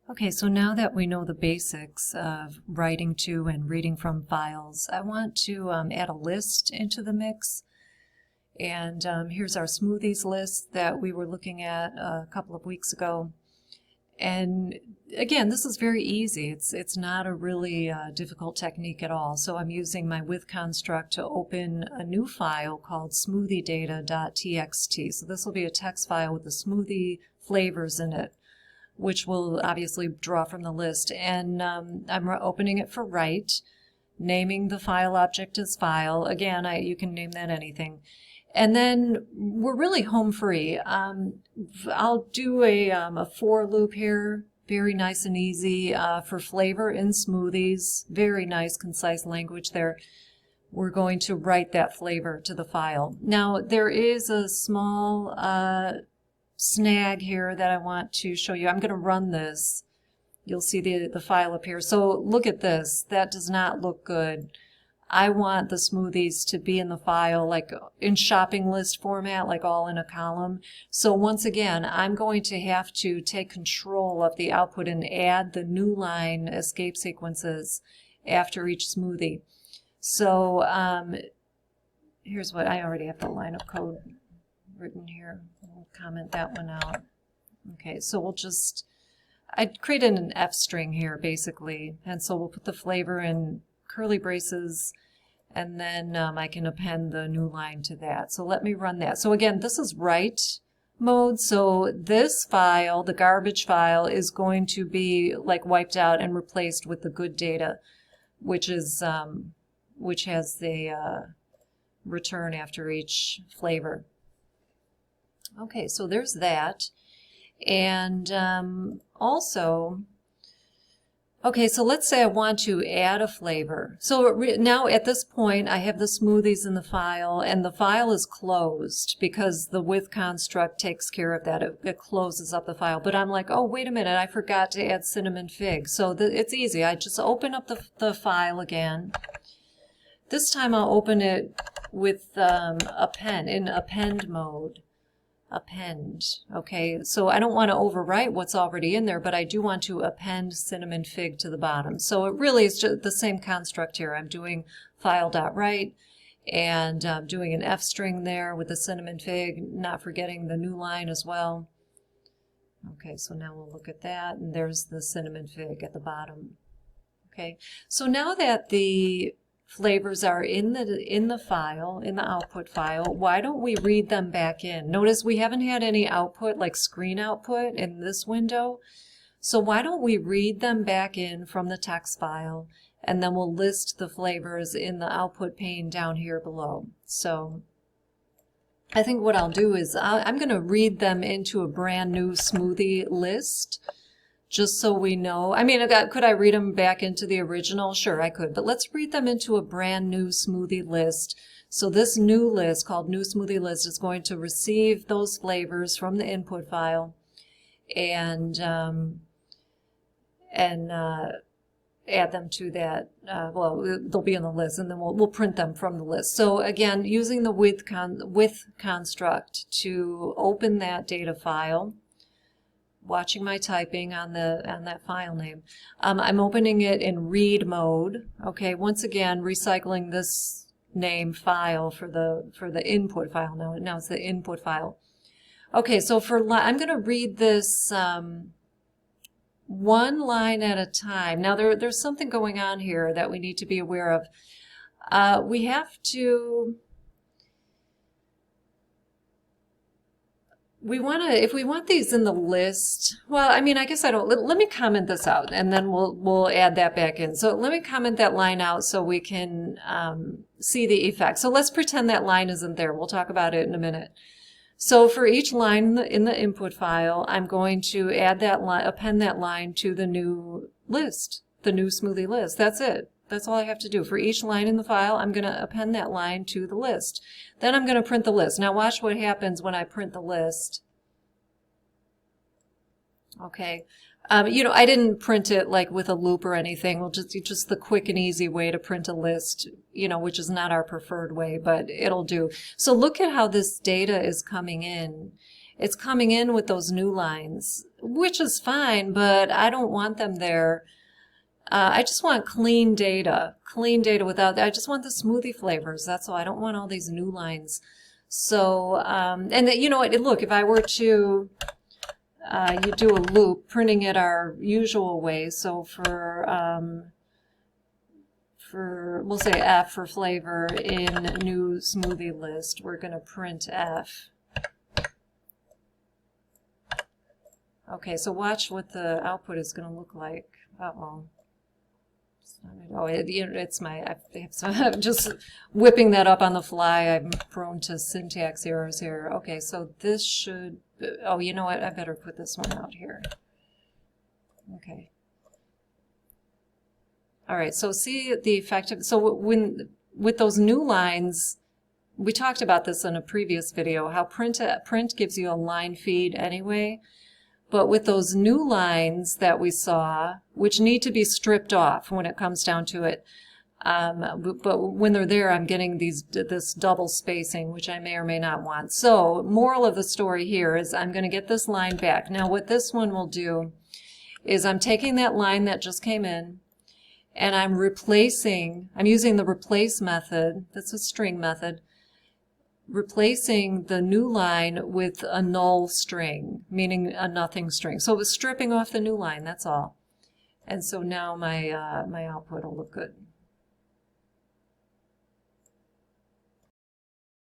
Okay, so now that we know the basics of writing to and reading from files, I want to add a list into the mix. And here's our smoothies list that we were looking at a couple of weeks ago. And again, this is very easy. It's not a really difficult technique at all. So I'm using my with construct to open a new file called smoothiedata.txt. So this will be a text file with the smoothie flavors in it, which will obviously draw from the list. And I'm opening it for write, naming the file object as file. Again, you can name that anything. And then we're really home free. I'll do a for loop here, very nice and easy for flavor in smoothies. Very nice, concise language there. We're going to write that flavor to the file. Now, there is a small snag here that I want to show you. I'm going to run this. You'll see the file appear. So look at this. That does not look good. I want the smoothies to be in the file like in shopping list format, like all in a column. So once again, I'm going to have to take control of the output and add the new line escape sequences after each smoothie. So here's what I already have the line of code written here. We'll comment that one out. Okay, so I created an F string here basically, and so we'll put the flavor in curly braces, and then I can append the new line to that. So let me run that. So again, this is write mode, so this file, the garbage file, is going to be like wiped out and replaced with the good data, which has the return after each flavor. Okay, so there's that. And also, okay, so let's say I want to add a flavor. So now at this point, I have the smoothies in the file, and the file is closed because the with construct takes care of that. It closes up the file. But I'm like, oh, wait a minute, I forgot to add cinnamon fig. So it's easy. I just open up the file again. This time I'll open it with append, in append mode. Append. Okay, so I don't want to overwrite what's already in there, but I do want to append cinnamon fig to the bottom. So it really is just the same construct here. I'm doing file.write and doing an F string there with the cinnamon fig, not forgetting the new line as well. Okay, so now we'll look at that, and there's the cinnamon fig at the bottom. Okay, so now that the flavors are in the file, in the output file, why don't we read them back in? Notice we haven't had any output, like screen output in this window. So why don't we read them back in from the text file, and then we'll list the flavors in the output pane down here below. So I think what I'll do is I'm going to read them into a brand new smoothie list, just so we know. I mean, could I read them back into the original? Sure, I could. But let's read them into a brand new smoothie list. So this new list, called new smoothie list, is going to receive those flavors from the input file and add them to that. Well, they'll be in the list, and then we'll print them from the list. So again, using the with construct to open that data file, watching my typing on that file name. I'm opening it in read mode. Okay, once again, recycling this name file for the input file. Now it's the input file. Okay, so I'm going to read this one line at a time. Now there's something going on here that we need to be aware of. We have to. If we want these in the list, well, I mean, I guess I don't, let me comment this out, and then we'll add that back in. So let me comment that line out so we can see the effect. So let's pretend that line isn't there. We'll talk about it in a minute. So for each line in the input file, I'm going to add that line, append that line to the new list, the new smoothie list. That's it. That's all I have to do. For each line in the file, I'm going to append that line to the list. Then I'm going to print the list. Now watch what happens when I print the list. Okay. You know, I didn't print it like with a loop or anything. We'll just the quick and easy way to print a list, you know, which is not our preferred way, but it'll do. So look at how this data is coming in. it's coming in with those new lines, which is fine, but I don't want them there. I just want clean data without, I just want the smoothie flavors. That's all. I don't want all these new lines. So, and that, you know what, look, if I were to, you do a loop, printing it our usual way. So we'll say F for flavor in new smoothie list, we're going to print F. Okay, so watch what the output is going to look like. Uh-oh. Oh, it's my, I'm just whipping that up on the fly. I'm prone to syntax errors here. Okay, so this should, oh, you know what? I better put this one out here. Okay. All right, so see the effective, so when, with those new lines, we talked about this in a previous video, how print gives you a line feed anyway. But with those new lines that we saw, which need to be stripped off when it comes down to it, but when they're there, I'm getting this double spacing, which I may or may not want. So, moral of the story here is I'm going to get this line back. Now, what this one will do is I'm taking that line that just came in, and I'm using the replace method, that's a string method, replacing the new line with a null string, meaning a nothing string. So it was stripping off the new line, that's all. And so now my output will look good.